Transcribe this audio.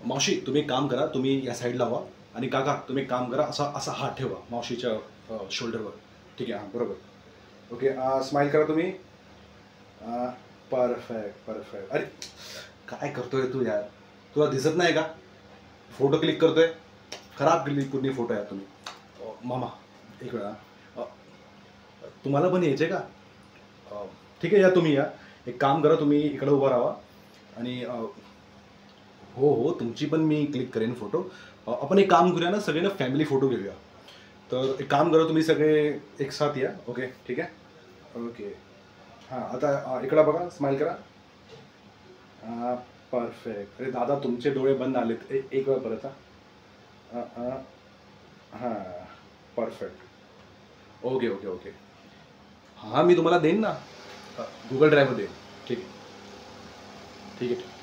मावशी तुम्ही एक काम करा, तुम्ही या साईडला व्हा आणि काका तुम्ही एक काम करा, असा असा हात ठेवा मावशीच्या शोल्डरवर. ठीक आहे, हां बरोबर. ओके, स्माईल करा तुम्ही. Perfect perfect. अरे काय करतोय तू यार, तुला दिसत नाही का? फोटो क्लिक करतोय, खराब क्लिक कुठली फोटो आहे तुम्ही. मामा एक वेळा, तुम्हाला पण यायचं आहे का? ठीक आहे, या तुम्ही या. एक काम करा, तुम्ही इकडं उभं राहा आणि हो हो तुमची पण मी क्लिक करेन फोटो. आपण एक काम करूया ना, सगळे ना फॅमिली फोटो घेऊया. तर एक काम करा, तुम्ही सगळे एक साथ या. ओके ठीक आहे. ओके हां, आता इकडं बघा, स्माईल करा. परफेक्ट. अरे दादा तुमचे डोळे बंद आलेत, एक वेळ परत. हां परफेक्ट. Okay okay okay. हां मी तुम्हाला देईन ना, गुगल ड्राईव्हवर देईन. ठीक आहे ठीक आहे.